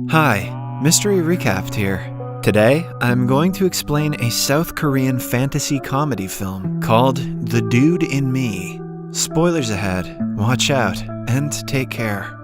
Hi, Mystery Recapped here. Today, I'm going to explain a South Korean fantasy comedy film called The Dude in Me. Spoilers ahead, watch out, and take care.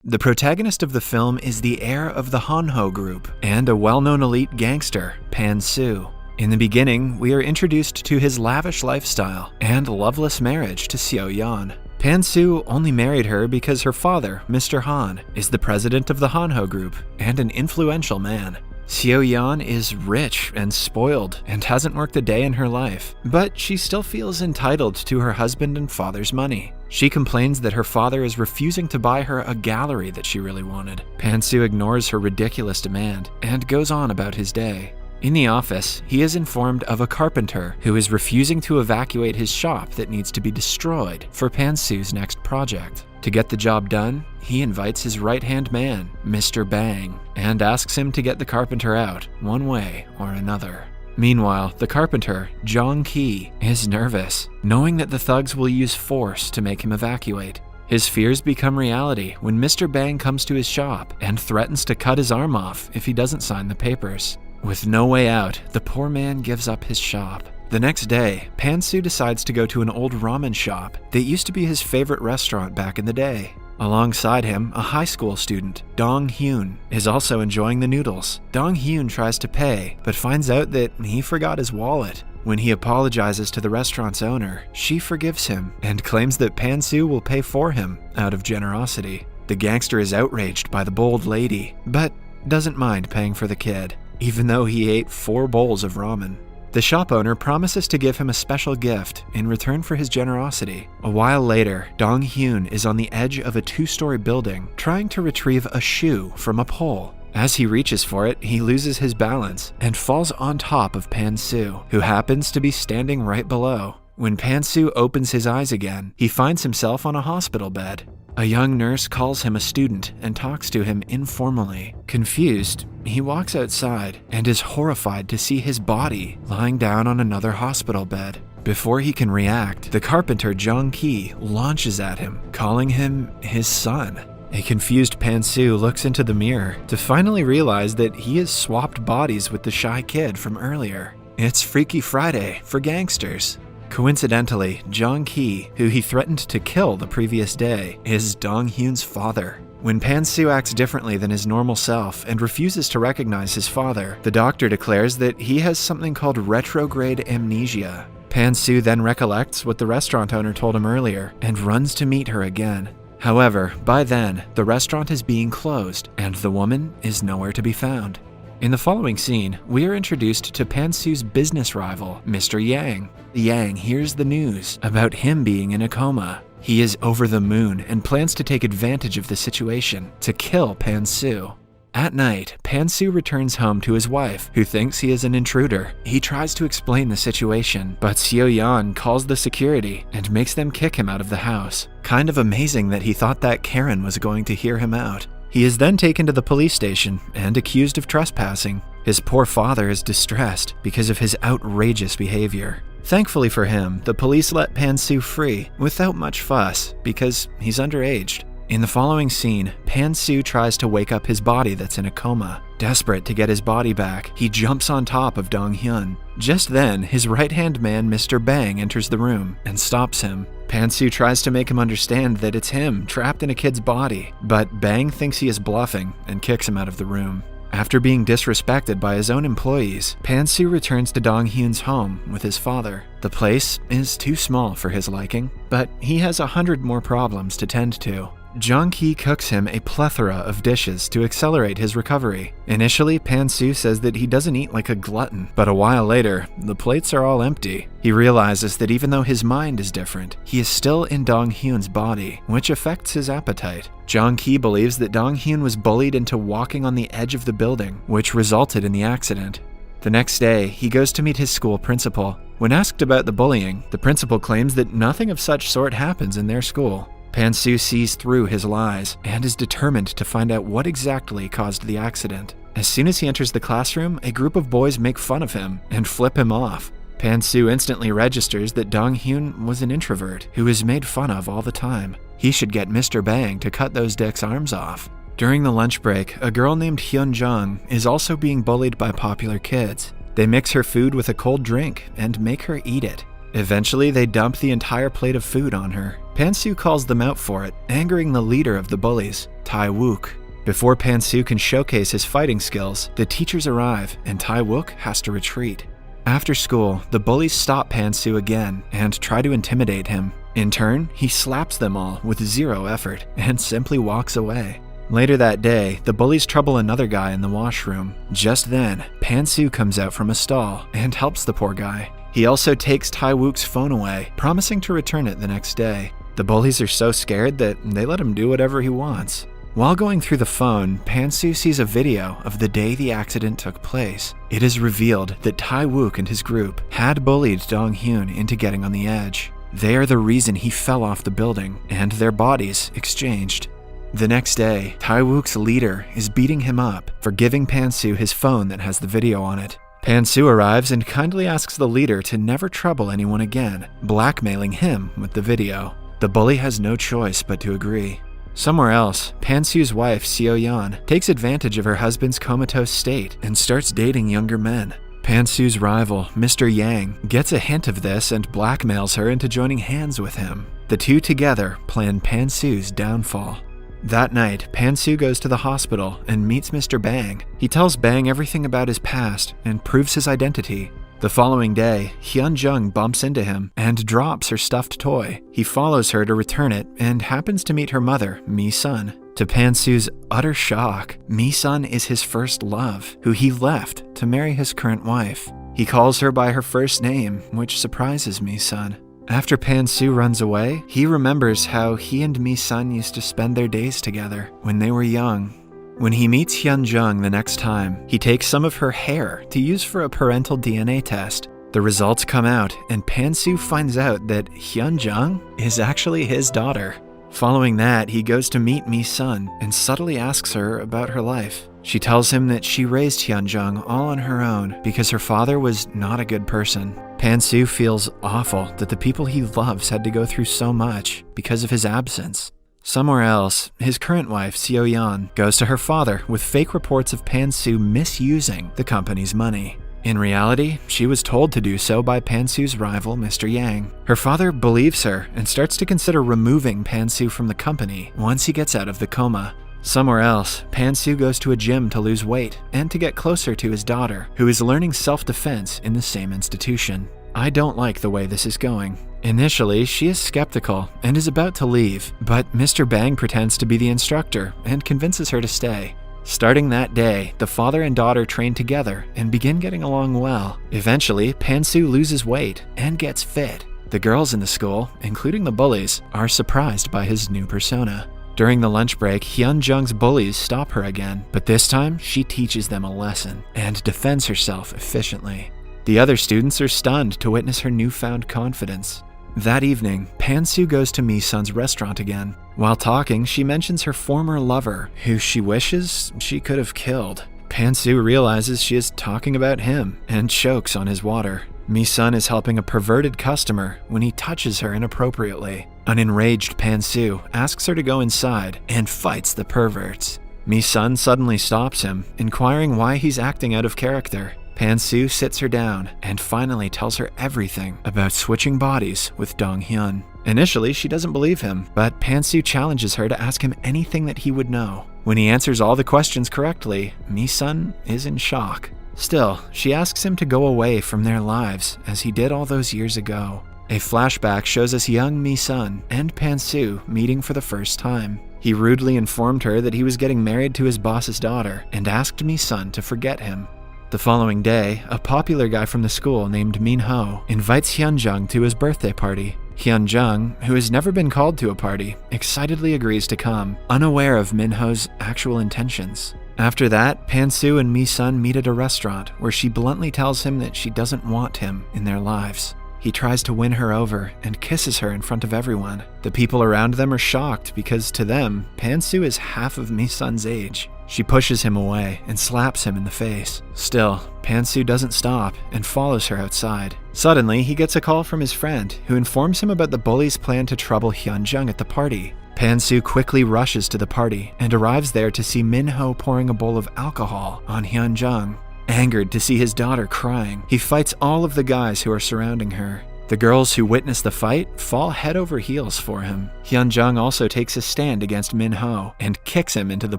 The protagonist of the film is the heir of the Hanho group and a well-known elite gangster, Pan-soo. In the beginning, we are introduced to his lavish lifestyle and loveless marriage to Seo-yeon. Pan-soo only married her because her father, Mr. Han, is the president of the Hanho group and an influential man. Seo-yeon is rich and spoiled and hasn't worked a day in her life, but she still feels entitled to her husband and father's money. She complains that her father is refusing to buy her a gallery that she really wanted. Pan-soo ignores her ridiculous demand and goes on about his day. In the office, he is informed of a carpenter who is refusing to evacuate his shop that needs to be destroyed for Pan-soo's next project. To get the job done, he invites his right-hand man, Mr. Bang, and asks him to get the carpenter out, one way or another. Meanwhile, the carpenter, Jong-ki, is nervous, knowing that the thugs will use force to make him evacuate. His fears become reality when Mr. Bang comes to his shop and threatens to cut his arm off if he doesn't sign the papers. With no way out, the poor man gives up his shop. The next day, Pan-soo decides to go to an old ramen shop that used to be his favorite restaurant back in the day. Alongside him, a high school student, Dong-hyun, is also enjoying the noodles. Dong-hyun tries to pay, but finds out that he forgot his wallet. When he apologizes to the restaurant's owner, she forgives him and claims that Pan-soo will pay for him out of generosity. The gangster is outraged by the bold lady, but doesn't mind paying for the kid, even though he ate 4 bowls of ramen. The shop owner promises to give him a special gift in return for his generosity. A while later, Dong-hyun is on the edge of a 2-story building trying to retrieve a shoe from a pole. As he reaches for it, he loses his balance and falls on top of Pan-soo, who happens to be standing right below. When Pan-soo opens his eyes again, he finds himself on a hospital bed. A young nurse calls him a student and talks to him informally. Confused, he walks outside and is horrified to see his body lying down on another hospital bed. Before he can react, the carpenter Jong-ki launches at him, calling him his son. A confused Pan-soo looks into the mirror to finally realize that he has swapped bodies with the shy kid from earlier. It's Freaky Friday for gangsters. Coincidentally, Jong-ki, who he threatened to kill the previous day, is Dong-hyun's father. When Pan-soo acts differently than his normal self and refuses to recognize his father, the doctor declares that he has something called retrograde amnesia. Pan-soo then recollects what the restaurant owner told him earlier and runs to meet her again. However, by then, the restaurant is being closed and the woman is nowhere to be found. In the following scene, we are introduced to Pan-soo's business rival, Mr. Yang. Yang hears the news about him being in a coma. He is over the moon and plans to take advantage of the situation to kill Pan-soo. At night, Pan-soo returns home to his wife, who thinks he is an intruder. He tries to explain the situation, but Seo-yeon calls the security and makes them kick him out of the house. Kind of amazing that he thought that Karen was going to hear him out. He is then taken to the police station and accused of trespassing. His poor father is distressed because of his outrageous behavior. Thankfully for him, the police let Pan-soo free without much fuss because he's underage. In the following scene, Pan-soo tries to wake up his body that's in a coma. Desperate to get his body back, he jumps on top of Dong-hyun. Just then, his right-hand man, Mr. Bang, enters the room and stops him. Pan-soo tries to make him understand that it's him trapped in a kid's body, but Bang thinks he is bluffing and kicks him out of the room. After being disrespected by his own employees, Pan-soo returns to Dong-hyun's home with his father. The place is too small for his liking, but he has 100 more problems to tend to. Jong-ki cooks him a plethora of dishes to accelerate his recovery. Initially, Pan-soo says that he doesn't eat like a glutton, but a while later, the plates are all empty. He realizes that even though his mind is different, he is still in Dong-hyun's body, which affects his appetite. Jong-ki believes that Dong-hyun was bullied into walking on the edge of the building, which resulted in the accident. The next day, he goes to meet his school principal. When asked about the bullying, the principal claims that nothing of such sort happens in their school. Pan-soo sees through his lies and is determined to find out what exactly caused the accident. As soon as he enters the classroom, a group of boys make fun of him and flip him off. Pan-soo instantly registers that Dong-hyun was an introvert who is made fun of all the time. He should get Mr. Bang to cut those dicks' arms off. During the lunch break, a girl named Hyun-jung is also being bullied by popular kids. They mix her food with a cold drink and make her eat it. Eventually, they dump the entire plate of food on her. Pan-soo calls them out for it, angering the leader of the bullies, Tae-wook. Before Pan-soo can showcase his fighting skills, the teachers arrive and Tae-wook has to retreat. After school, the bullies stop Pan-soo again and try to intimidate him. In turn, he slaps them all with zero effort and simply walks away. Later that day, the bullies trouble another guy in the washroom. Just then, Pan-soo comes out from a stall and helps the poor guy. He also takes Tae-wook's phone away, promising to return it the next day. The bullies are so scared that they let him do whatever he wants. While going through the phone, Pan-soo sees a video of the day the accident took place. It is revealed that Tae-wook and his group had bullied Dong-hyun into getting on the edge. They are the reason he fell off the building, and their bodies exchanged. The next day, Tae-wook's leader is beating him up for giving Pan-soo his phone that has the video on it. Pan-soo arrives and kindly asks the leader to never trouble anyone again, blackmailing him with the video. The bully has no choice but to agree. Somewhere else, Pan-soo's wife, Seo-yeon, takes advantage of her husband's comatose state and starts dating younger men. Pan-soo's rival, Mr. Yang, gets a hint of this and blackmails her into joining hands with him. The two together plan Pan-soo's downfall. That night, Pan-soo goes to the hospital and meets Mr. Bang. He tells Bang everything about his past and proves his identity. The following day, Hyun-jung bumps into him and drops her stuffed toy. He follows her to return it and happens to meet her mother, Mi-sun. To Pan-soo's utter shock, Mi-sun is his first love, who he left to marry his current wife. He calls her by her first name, which surprises Mi-sun. After Pan-soo runs away, he remembers how he and Mi-sun used to spend their days together when they were young. When he meets Hyun-jung the next time, he takes some of her hair to use for a parental DNA test. The results come out, and Pan-soo finds out that Hyun-jung is actually his daughter. Following that, he goes to meet Mi-sun and subtly asks her about her life. She tells him that she raised Hyun-jung all on her own because her father was not a good person. Pan-soo feels awful that the people he loves had to go through so much because of his absence. Somewhere else, his current wife, Seo-yeon, goes to her father with fake reports of Pan-soo misusing the company's money. In reality, she was told to do so by Pan-soo's rival, Mr. Yang. Her father believes her and starts to consider removing Pan-soo from the company once he gets out of the coma. Somewhere else, Pan-soo goes to a gym to lose weight and to get closer to his daughter, who is learning self-defense in the same institution. I don't like the way this is going. Initially, she is skeptical and is about to leave, but Mr. Bang pretends to be the instructor and convinces her to stay. Starting that day, the father and daughter train together and begin getting along well. Eventually, Pan-soo loses weight and gets fit. The girls in the school, including the bullies, are surprised by his new persona. During the lunch break, Hyun-jung's bullies stop her again, but this time she teaches them a lesson and defends herself efficiently. The other students are stunned to witness her newfound confidence. That evening, Pan-soo goes to Mi-sun's restaurant again. While talking, she mentions her former lover, who she wishes she could have killed. Pan-soo realizes she is talking about him and chokes on his water. Mi-sun is helping a perverted customer when he touches her inappropriately. An enraged Pan-soo asks her to go inside and fights the perverts. Mi-sun suddenly stops him, inquiring why he's acting out of character. Pan-soo sits her down and finally tells her everything about switching bodies with Dong-hyun. Initially, she doesn't believe him, but Pan-soo challenges her to ask him anything that he would know. When he answers all the questions correctly, Mi-sun is in shock. Still, she asks him to go away from their lives, as he did all those years ago. A flashback shows us young Mi-sun and Pan-soo meeting for the first time. He rudely informed her that he was getting married to his boss's daughter and asked Mi-sun to forget him. The following day, a popular guy from the school named Min-ho invites Hyun-jung to his birthday party. Hyun-jung, who has never been called to a party, excitedly agrees to come, unaware of Min-ho's actual intentions. After that, Pan-soo and Mi-sun meet at a restaurant where she bluntly tells him that she doesn't want him in their lives. He tries to win her over and kisses her in front of everyone. The people around them are shocked because to them, Pan-soo is half of Mi-sun's age. She pushes him away and slaps him in the face. Still, Pan-soo doesn't stop and follows her outside. Suddenly, he gets a call from his friend, who informs him about the bullies' plan to trouble Hyun-jung at the party. Pan-soo quickly rushes to the party and arrives there to see Min-ho pouring a bowl of alcohol on Hyun-jung. Angered to see his daughter crying, he fights all of the guys who are surrounding her. The girls who witness the fight fall head over heels for him. Hyun-jung also takes a stand against Min-ho and kicks him into the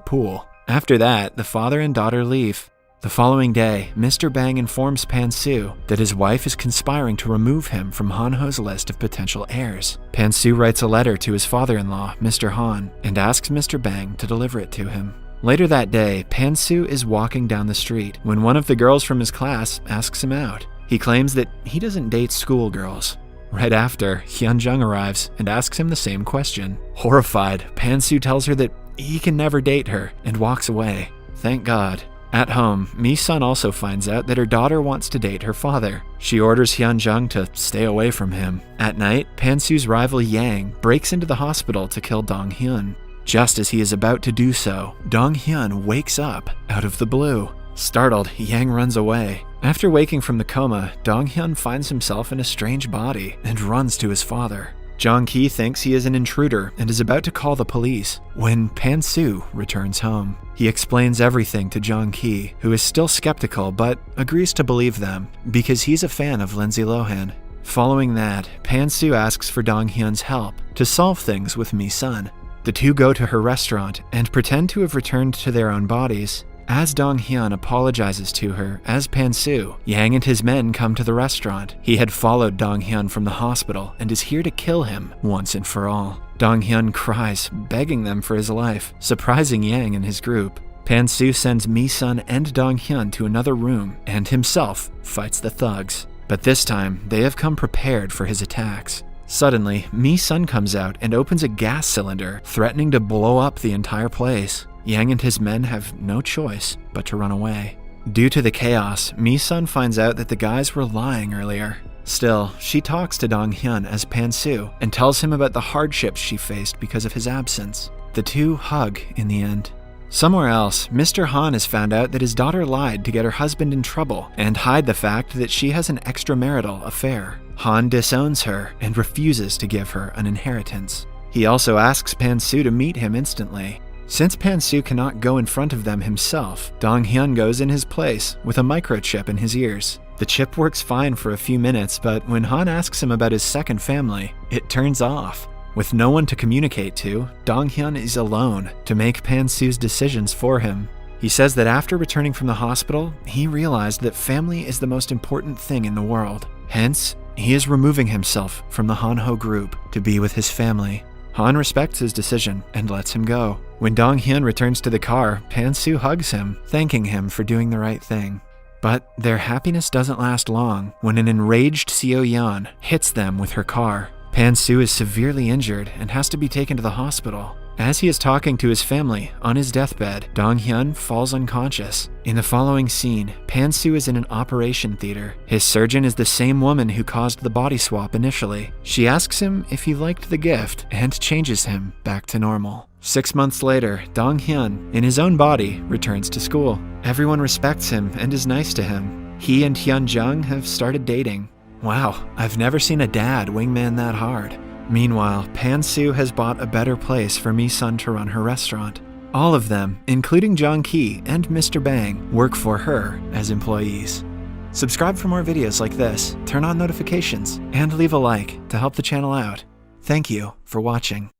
pool. After that, the father and daughter leave. The following day, Mr. Bang informs Pan-soo that his wife is conspiring to remove him from Han-ho's list of potential heirs. Pan-soo writes a letter to his father-in-law, Mr. Han, and asks Mr. Bang to deliver it to him. Later that day, Pan-soo is walking down the street when one of the girls from his class asks him out. He claims that he doesn't date schoolgirls. Right after, Hyun-jung arrives and asks him the same question. Horrified, Pan-soo tells her that he can never date her and walks away. Thank God. At home, Mi-sun also finds out that her daughter wants to date her father. She orders Hyun-jung to stay away from him. At night, Pan-soo's rival Yang breaks into the hospital to kill Dong-hyun. Just as he is about to do so, Dong-hyun wakes up out of the blue. Startled, Yang runs away. After waking from the coma, Dong-hyun finds himself in a strange body and runs to his father. Jong-ki thinks he is an intruder and is about to call the police when Pan-soo returns home. He explains everything to Jong-ki, who is still skeptical but agrees to believe them because he's a fan of Lindsay Lohan. Following that, Pan-soo asks for Dong-hyun's help to solve things with Mi-sun. The two go to her restaurant and pretend to have returned to their own bodies. As Dong-hyun apologizes to her as Pan-soo, Yang and his men come to the restaurant. He had followed Dong-hyun from the hospital and is here to kill him once and for all. Dong-hyun cries, begging them for his life, surprising Yang and his group. Pan-soo sends Mi-sun and Dong-hyun to another room and himself fights the thugs. But this time, they have come prepared for his attacks. Suddenly, Mi-sun comes out and opens a gas cylinder, threatening to blow up the entire place. Yang and his men have no choice but to run away. Due to the chaos, Mi-sun finds out that the guys were lying earlier. Still, she talks to Dong-hyun as Pan-soo and tells him about the hardships she faced because of his absence. The two hug in the end. Somewhere else, Mr. Han has found out that his daughter lied to get her husband in trouble and hide the fact that she has an extramarital affair. Han disowns her and refuses to give her an inheritance. He also asks Pan-soo to meet him instantly. Since Pan-soo cannot go in front of them himself, Dong-hyun goes in his place with a microchip in his ears. The chip works fine for a few minutes, but when Han asks him about his second family, it turns off. With no one to communicate to, Dong-hyun is alone to make Pan-soo's decisions for him. He says that after returning from the hospital, he realized that family is the most important thing in the world. Hence, he is removing himself from the Han-ho group to be with his family. Han respects his decision and lets him go. When Dong-hyun returns to the car, Pan-soo hugs him, thanking him for doing the right thing. But their happiness doesn't last long when an enraged Seo-yeon hits them with her car. Pan-soo is severely injured and has to be taken to the hospital. As he is talking to his family on his deathbed, Dong-hyun falls unconscious. In the following scene, Pan-soo is in an operation theater. His surgeon is the same woman who caused the body swap initially. She asks him if he liked the gift and changes him back to normal. 6 months later, Dong-hyun, in his own body, returns to school. Everyone respects him and is nice to him. He and Hyun-jung have started dating. Wow, I've never seen a dad wingman that hard. Meanwhile, Pan-soo has bought a better place for Mi-sun to run her restaurant. All of them, including Jong-ki and Mr. Bang, work for her as employees. Subscribe for more videos like this, turn on notifications, and leave a like to help the channel out. Thank you for watching.